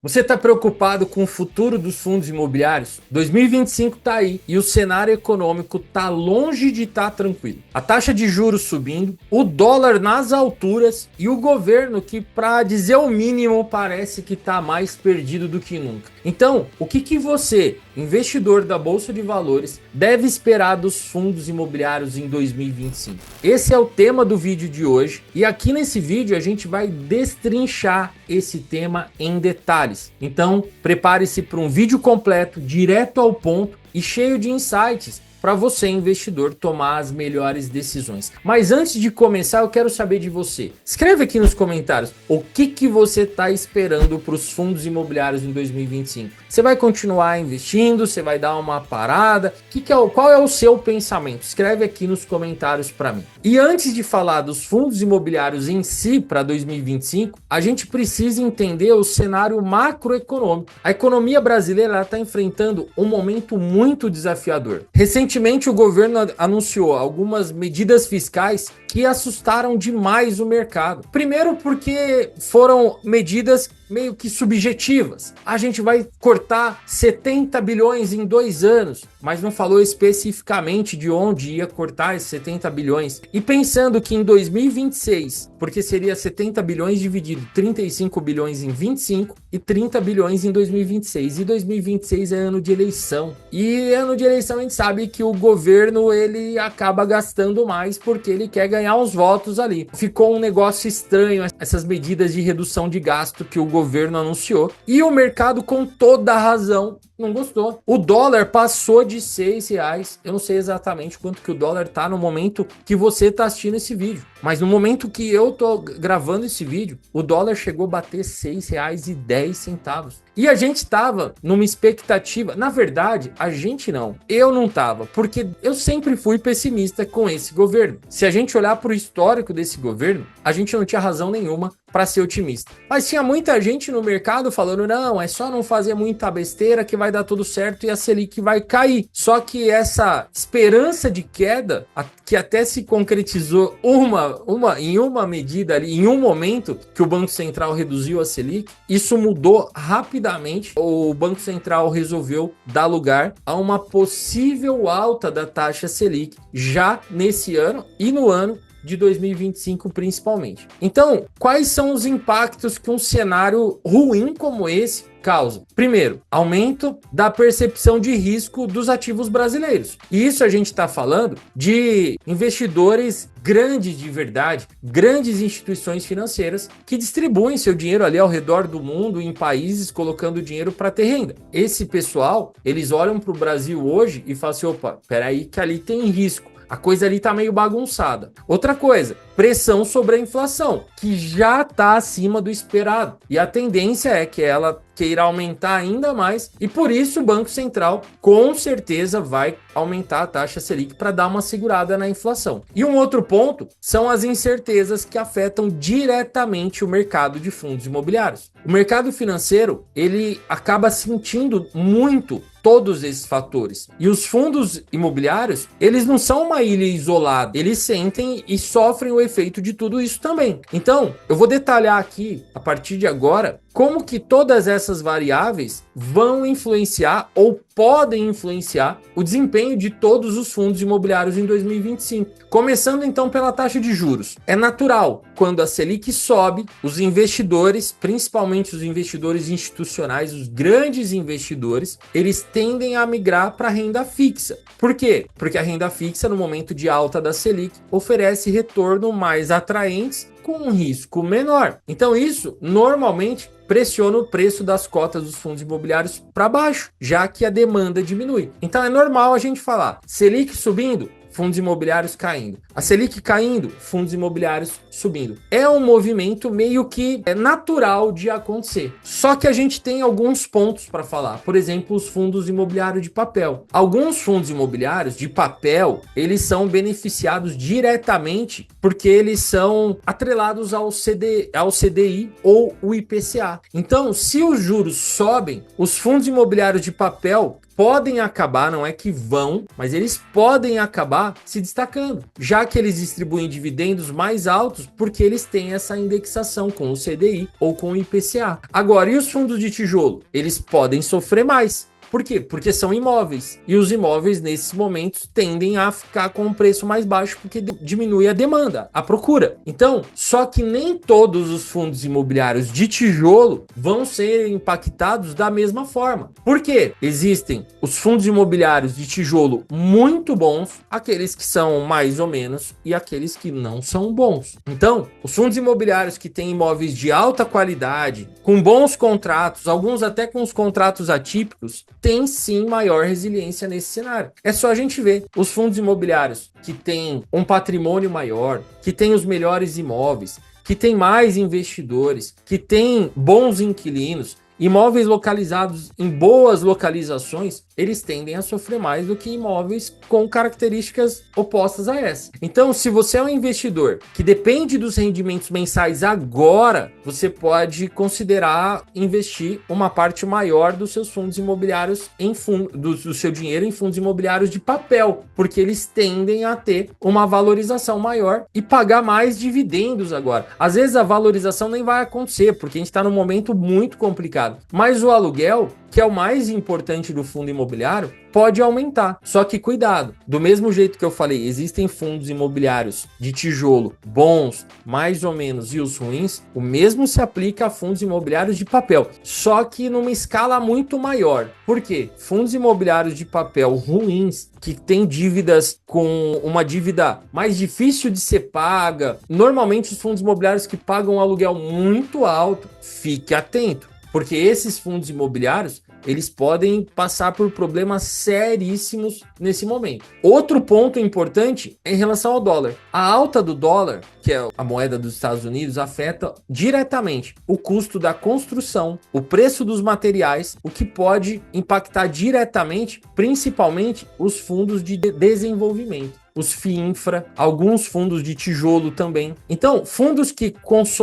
Você está preocupado com o futuro dos fundos imobiliários? 2025 está aí e o cenário econômico está longe de estar tranquilo. A taxa de juros subindo, o dólar nas alturas e o governo que, para dizer o mínimo, parece que está mais perdido do que nunca. Então, o que você, investidor da Bolsa de Valores, deve esperar dos fundos imobiliários em 2025? Esse é o tema do vídeo de hoje e aqui nesse vídeo a gente vai destrinchar esse tema em detalhes. Então, prepare-se para um vídeo completo, direto ao ponto e cheio de insights para você, investidor, tomar as melhores decisões. Mas antes de começar, eu quero saber de você. Escreve aqui nos comentários o que você está esperando para os fundos imobiliários em 2025. Você vai continuar investindo? Você vai dar uma parada? Qual é o seu pensamento? Escreve aqui nos comentários para mim. E antes de falar dos fundos imobiliários em si para 2025, a gente precisa entender o cenário macroeconômico. A economia brasileira está enfrentando um momento muito desafiador. Recentemente, o governo anunciou algumas medidas fiscais que assustaram demais o mercado. Primeiro porque foram medidas meio que subjetivas. A gente vai cortar 70 bilhões em 2 anos, mas não falou especificamente de onde ia cortar esses 70 bilhões. E pensando que em 2026, porque seria 70 bilhões dividido 35 bilhões em 25 e 30 bilhões em 2026. E 2026 é ano de eleição. E ano de eleição a gente sabe que o governo ele acaba gastando mais porque ele quer ganhar os votos ali. Ficou um negócio estranho essas medidas de redução de gasto que o governo anunciou e o mercado com toda a razão não gostou. O dólar passou de R$6. Eu não sei exatamente quanto que o dólar tá no momento que você tá assistindo esse vídeo, mas no momento que eu tô gravando esse vídeo, o dólar chegou a bater R$6,10. E a gente tava numa expectativa, na verdade, a gente não, eu não tava, porque eu sempre fui pessimista com esse governo. Se a gente olhar para o histórico desse governo, a gente não tinha razão nenhuma para ser otimista. Mas tinha muita gente no mercado falando, não, é só não fazer muita besteira que vai dar tudo certo e a Selic vai cair. Só que essa esperança de queda, que até se concretizou em uma medida ali, em um momento que o Banco Central reduziu a Selic, isso mudou rapidamente. O Banco Central resolveu dar lugar a uma possível alta da taxa Selic já nesse ano e no ano de 2025 principalmente. Então, quais são os impactos que um cenário ruim como esse causa? Primeiro, aumento da percepção de risco dos ativos brasileiros. E isso a gente está falando de investidores grandes de verdade, grandes instituições financeiras que distribuem seu dinheiro ali ao redor do mundo em países colocando dinheiro para ter renda. Esse pessoal, eles olham para o Brasil hoje e falam assim, opa, peraí que ali tem risco. A coisa ali tá meio bagunçada. Outra coisa, pressão sobre a inflação, que já está acima do esperado. E a tendência é que ela queira aumentar ainda mais. E por isso o Banco Central com certeza vai aumentar a taxa Selic para dar uma segurada na inflação. E um outro ponto são as incertezas que afetam diretamente o mercado de fundos imobiliários. O mercado financeiro, ele acaba sentindo muito todos esses fatores. E os fundos imobiliários, eles não são uma ilha isolada. Eles sentem e sofrem o efeito de tudo isso também. Então, eu vou detalhar aqui, a partir de agora, como que todas essas variáveis vão influenciar ou podem influenciar o desempenho de todos os fundos imobiliários em 2025. Começando então pela taxa de juros. É natural, quando a Selic sobe, os investidores, principalmente os investidores institucionais, os grandes investidores, eles tendem a migrar para a renda fixa. Por quê? Porque a renda fixa, no momento de alta da Selic, oferece retorno mais atraentes com um risco menor. Então isso, normalmente, pressiona o preço das cotas dos fundos imobiliários para baixo, já que a demanda diminui. Então é normal a gente falar, Selic subindo, fundos imobiliários caindo. A Selic caindo, fundos imobiliários subindo. É um movimento meio que natural de acontecer. Só que a gente tem alguns pontos para falar. Por exemplo, os fundos imobiliários de papel. Alguns fundos imobiliários de papel, eles são beneficiados diretamente porque eles são atrelados ao CDI ou o IPCA. Então, se os juros sobem, os fundos imobiliários de papel podem acabar, não é que vão, mas eles podem acabar se destacando, já que eles distribuem dividendos mais altos porque eles têm essa indexação com o CDI ou com o IPCA. Agora, e os fundos de tijolo? Eles podem sofrer mais. Por quê? Porque são imóveis. E os imóveis, nesses momentos, tendem a ficar com um preço mais baixo porque diminui a demanda, a procura. Então, só que nem todos os fundos imobiliários de tijolo vão ser impactados da mesma forma. Por quê? Existem os fundos imobiliários de tijolo muito bons, aqueles que são mais ou menos e aqueles que não são bons. Então, os fundos imobiliários que têm imóveis de alta qualidade, com bons contratos, alguns até com os contratos atípicos, tem sim maior resiliência nesse cenário. É só a gente ver os fundos imobiliários que têm um patrimônio maior, que têm os melhores imóveis, que têm mais investidores, que têm bons inquilinos, imóveis localizados em boas localizações, eles tendem a sofrer mais do que imóveis com características opostas a essa. Então, se você é um investidor que depende dos rendimentos mensais agora, você pode considerar investir uma parte maior dos seus fundos imobiliários do seu dinheiro em fundos imobiliários de papel, porque eles tendem a ter uma valorização maior e pagar mais dividendos agora. Às vezes a valorização nem vai acontecer, porque a gente está num momento muito complicado. Mas o aluguel, que é o mais importante do fundo imobiliário, pode aumentar. Só que cuidado, do mesmo jeito que eu falei, existem fundos imobiliários de tijolo bons, mais ou menos, e os ruins, o mesmo se aplica a fundos imobiliários de papel, só que numa escala muito maior. Por quê? Fundos imobiliários de papel ruins, que têm dívidas com uma dívida mais difícil de ser paga, normalmente os fundos imobiliários que pagam um aluguel muito alto, fique atento. Porque esses fundos imobiliários, eles podem passar por problemas seríssimos nesse momento. Outro ponto importante é em relação ao dólar. A alta do dólar, que é a moeda dos Estados Unidos, afeta diretamente o custo da construção, o preço dos materiais, o que pode impactar diretamente, principalmente, os fundos de desenvolvimento. Os FIINFRA, alguns fundos de tijolo também. Então, fundos que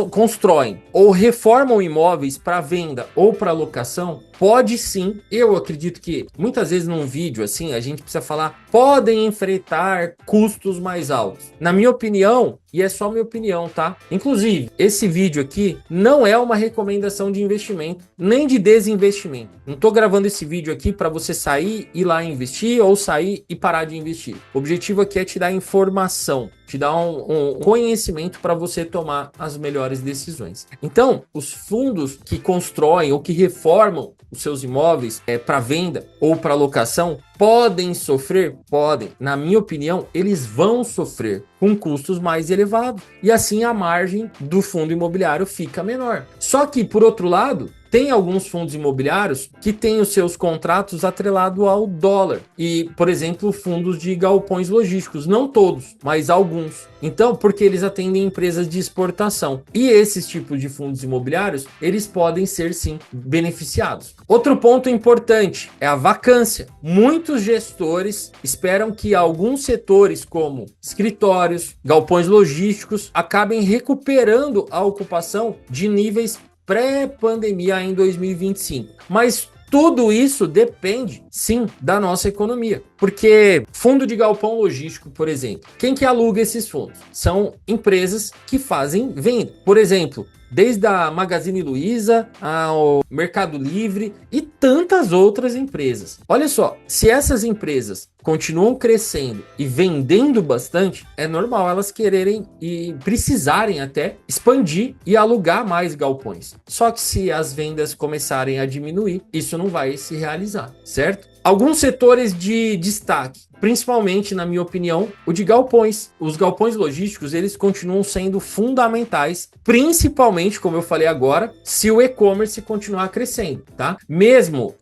constroem ou reformam imóveis para venda ou para locação, pode sim, eu acredito que muitas vezes num vídeo assim, a gente precisa falar, podem enfrentar custos mais altos. Na minha opinião, e é só minha opinião, tá? Inclusive, esse vídeo aqui não é uma recomendação de investimento, nem de desinvestimento. Não tô gravando esse vídeo aqui para você sair, ir lá investir ou sair e parar de investir. O objetivo aqui é te dar informação, te dar um conhecimento para você tomar as melhores decisões. Então, os fundos que constroem ou que reformam os seus imóveis para venda ou para locação podem sofrer? Podem. Na minha opinião, eles vão sofrer com custos mais elevados. E assim a margem do fundo imobiliário fica menor. Só que, por outro lado, tem alguns fundos imobiliários que têm os seus contratos atrelados ao dólar. E, por exemplo, fundos de galpões logísticos. Não todos, mas alguns. Então, porque eles atendem empresas de exportação. E esses tipos de fundos imobiliários, eles podem ser, sim, beneficiados. Outro ponto importante é a vacância. Muitos gestores esperam que alguns setores, como escritórios, galpões logísticos, acabem recuperando a ocupação de níveis pré-pandemia em 2025. Mas tudo isso depende, sim, da nossa economia. Porque fundo de galpão logístico, por exemplo, quem que aluga esses fundos? São empresas que fazem venda. Por exemplo, desde a Magazine Luiza ao Mercado Livre e tantas outras empresas. Olha só, se essas empresas continuam crescendo e vendendo bastante, é normal elas quererem e precisarem até expandir e alugar mais galpões. Só que se as vendas começarem a diminuir, isso não vai se realizar, certo? Alguns setores de destaque, principalmente, na minha opinião, o de galpões. Os galpões logísticos, eles continuam sendo fundamentais, principalmente, como eu falei agora, se o e-commerce continuar crescendo, tá? Mesmo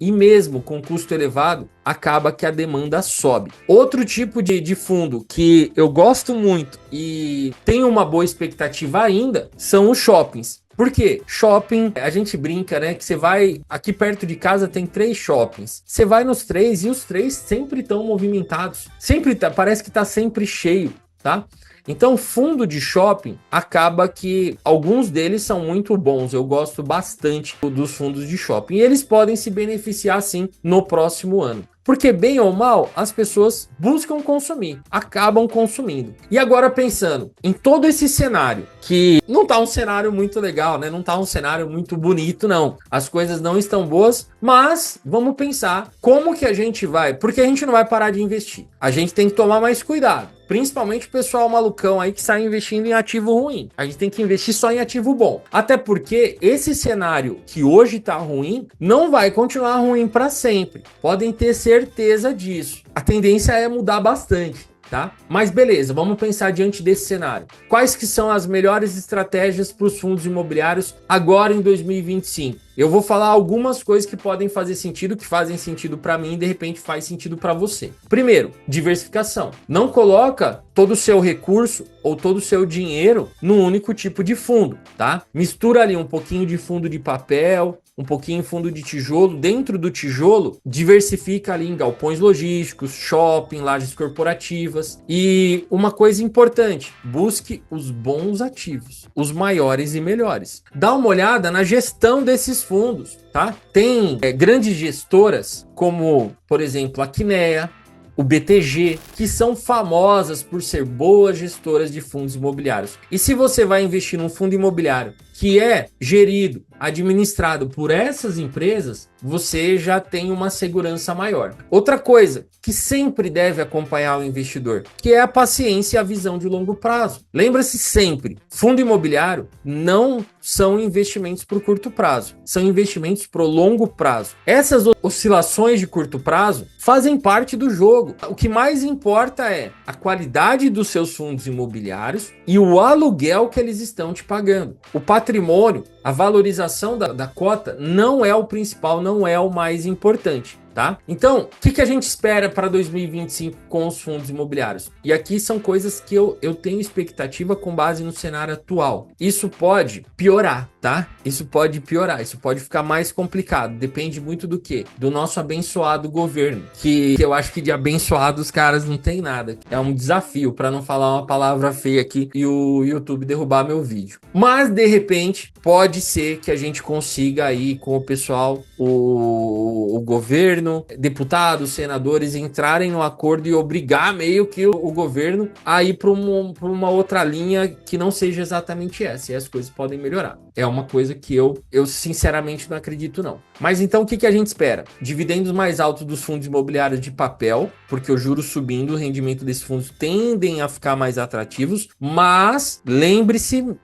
com custo elevado, acaba que a demanda sobe. Outro tipo de fundo que eu gosto muito e tenho uma boa expectativa ainda são os shoppings. Por quê? Shopping, a gente brinca, né? Que você vai... Aqui perto de casa tem 3 shoppings. Você vai nos 3 e os 3 sempre estão movimentados. Sempre parece que tá sempre cheio, tá? Então, fundo de shopping acaba que alguns deles são muito bons. Eu gosto bastante dos fundos de shopping. E eles podem se beneficiar sim no próximo ano. Porque, bem ou mal, as pessoas buscam consumir, acabam consumindo. E agora pensando em todo esse cenário, que não tá um cenário muito legal, né? Não tá um cenário muito bonito, não. As coisas não estão boas, mas vamos pensar como que a gente vai, porque a gente não vai parar de investir. A gente tem que tomar mais cuidado. Principalmente o pessoal malucão aí que sai investindo em ativo ruim. A gente tem que investir só em ativo bom. Até porque esse cenário que hoje tá ruim, não vai continuar ruim para sempre. Podem ter certeza disso. A tendência é mudar bastante, tá? Mas beleza, vamos pensar diante desse cenário. Quais que são as melhores estratégias para os fundos imobiliários agora em 2025? Eu vou falar algumas coisas que podem fazer sentido, que fazem sentido para mim e de repente faz sentido para você. Primeiro, diversificação. Não coloca todo o seu recurso ou todo o seu dinheiro num único tipo de fundo, tá? Mistura ali um pouquinho de fundo de papel, um pouquinho em fundo de tijolo. Dentro do tijolo, diversifica ali em galpões logísticos, shopping, lajes corporativas. E uma coisa importante, busque os bons ativos, os maiores e melhores. Dá uma olhada na gestão desses fundos, tá? Tem grandes gestoras como, por exemplo, a Kinea, o BTG, que são famosas por ser boas gestoras de fundos imobiliários. E se você vai investir num fundo imobiliário que é gerido, administrado por essas empresas, você já tem uma segurança maior. Outra coisa que sempre deve acompanhar o investidor, que é a paciência e a visão de longo prazo. Lembra-se sempre, fundo imobiliário não são investimentos para o curto prazo, são investimentos para o longo prazo. Essas oscilações de curto prazo fazem parte do jogo. O que mais importa é a qualidade dos seus fundos imobiliários e o aluguel que eles estão te pagando. O patrimônio, a valorização da cota não é o principal, não é o mais importante. Tá? Então, o que a gente espera para 2025 com os fundos imobiliários? E aqui são coisas que eu tenho expectativa com base no cenário atual. Isso pode piorar, tá? Isso pode piorar, isso pode ficar mais complicado. Depende muito do quê? Do nosso abençoado governo, que eu acho que de abençoado os caras não tem nada. É um desafio para não falar uma palavra feia aqui e o YouTube derrubar meu vídeo. Mas, de repente, pode ser que a gente consiga aí com o pessoal, o governo, deputados, senadores entrarem no acordo e obrigar meio que o governo a ir para uma outra linha que não seja exatamente essa, e as coisas podem melhorar. É uma coisa que eu sinceramente não acredito não. Mas então o que a gente espera? Dividendos mais altos dos fundos imobiliários de papel, porque o juros subindo, o rendimento desses fundos tendem a ficar mais atrativos, mas lembre-se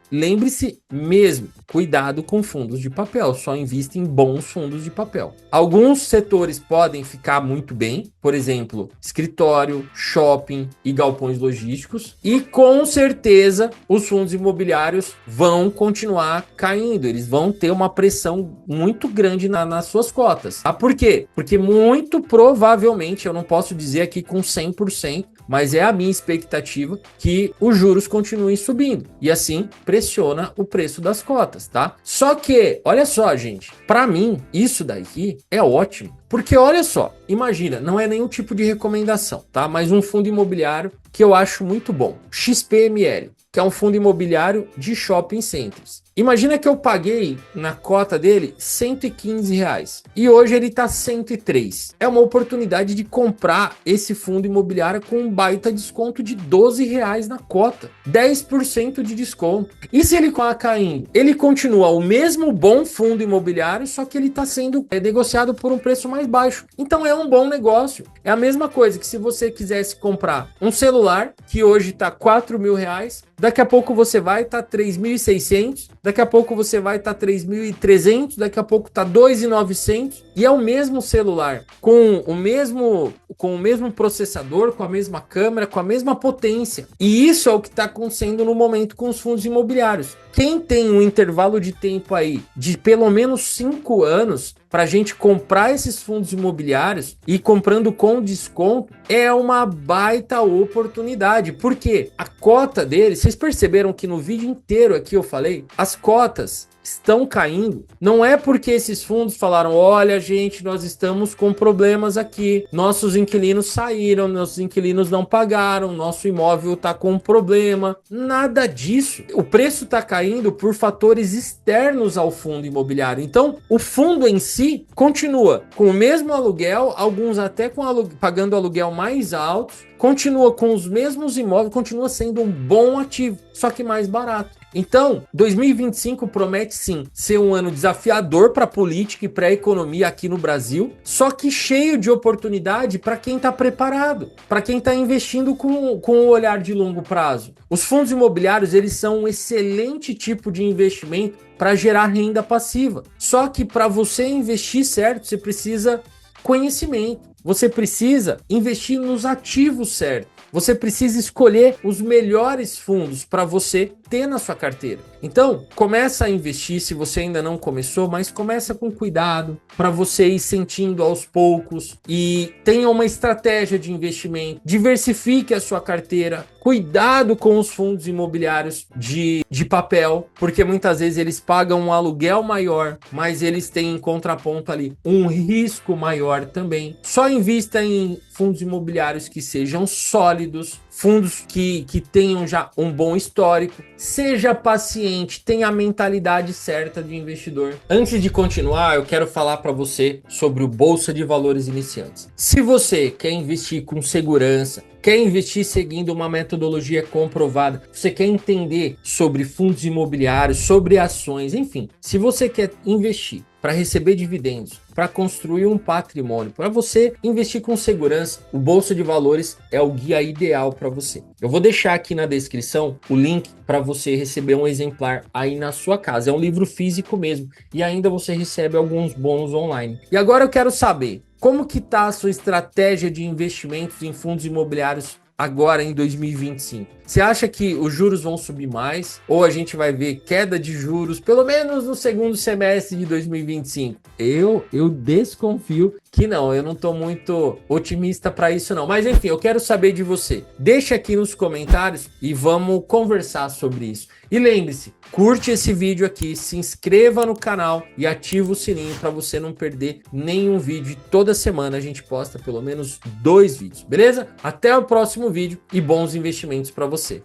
mesmo, cuidado com fundos de papel, só invista em bons fundos de papel. Alguns setores podem ficar muito bem, por exemplo, escritório, shopping e galpões logísticos, e com certeza os fundos imobiliários vão continuar caindo, eles vão ter uma pressão muito grande nas suas cotas. Ah, por quê? Porque muito provavelmente, eu não posso dizer aqui com 100%, mas é a minha expectativa que os juros continuem subindo e assim pressiona o preço das cotas, tá? Só que, olha só, gente, para mim isso daqui é ótimo, porque olha só, imagina, não é nenhum tipo de recomendação, tá? Mas um fundo imobiliário que eu acho muito bom, XPML, que é um fundo imobiliário de shopping centers. Imagina que eu paguei na cota dele R$115 e hoje ele está 103. É uma oportunidade de comprar esse fundo imobiliário com um baita desconto de R$12 na cota, 10% de desconto. E se ele caindo? Ele continua o mesmo bom fundo imobiliário, só que ele está sendo negociado por um preço mais baixo. Então é um bom negócio. É a mesma coisa que se você quisesse comprar um celular que hoje está R$4.000, daqui a pouco você vai estar 3.600, daqui a pouco você vai estar 3.300, daqui a pouco tá 2.900 e é o mesmo celular com o mesmo processador, com a mesma câmera, com a mesma potência. E isso é o que está acontecendo no momento com os fundos imobiliários. Quem tem um intervalo de tempo aí de pelo menos 5 anos para a gente comprar esses fundos imobiliários e comprando com desconto, é uma baita oportunidade. Por quê? A cota deles, vocês perceberam que no vídeo inteiro aqui eu falei, as cotas estão caindo, não é porque esses fundos falaram, olha gente, nós estamos com problemas aqui, nossos inquilinos saíram, nossos inquilinos não pagaram, nosso imóvel está com problema, nada disso. O preço está caindo por fatores externos ao fundo imobiliário. Então, o fundo em si continua com o mesmo aluguel, alguns até pagando aluguel mais alto, continua com os mesmos imóveis, continua sendo um bom ativo, só que mais barato. Então, 2025 promete sim ser um ano desafiador para a política e para a economia aqui no Brasil, só que cheio de oportunidade para quem está preparado, para quem está investindo com um olhar de longo prazo. Os fundos imobiliários, eles são um excelente tipo de investimento para gerar renda passiva. Só que para você investir certo, você precisa conhecimento. Você precisa investir nos ativos certos. Você precisa escolher os melhores fundos para você ter na sua carteira. Então, começa a investir se você ainda não começou, mas começa com cuidado para você ir sentindo aos poucos e tenha uma estratégia de investimento. Diversifique a sua carteira. Cuidado com os fundos imobiliários de papel, porque muitas vezes eles pagam um aluguel maior, mas eles têm em contraponto ali um risco maior também. Só invista em fundos imobiliários que sejam sólidos, fundos que tenham já um bom histórico. Seja paciente, tenha a mentalidade certa de investidor. Antes de continuar, eu quero falar para você sobre o Bolsa de Valores Iniciantes. Se você quer investir com segurança, quer investir seguindo uma metodologia comprovada, você quer entender sobre fundos imobiliários, sobre ações, enfim, se você quer investir para receber dividendos, para construir um patrimônio, para você investir com segurança, o Bolsa de Valores é o guia ideal para você. Eu vou deixar aqui na descrição o link para você receber um exemplar aí na sua casa. É um livro físico mesmo e ainda você recebe alguns bônus online. E agora eu quero saber, como que está a sua estratégia de investimentos em fundos imobiliários agora em 2025? Você acha que os juros vão subir mais? Ou a gente vai ver queda de juros, pelo menos no segundo semestre de 2025? Eu desconfio que não. Eu não estou muito otimista para isso não. Mas enfim, eu quero saber de você. Deixa aqui nos comentários e vamos conversar sobre isso. E lembre-se, curte esse vídeo aqui, se inscreva no canal e ativa o sininho para você não perder nenhum vídeo. Toda semana a gente posta pelo menos 2 vídeos, beleza? Até o próximo vídeo e bons investimentos para você.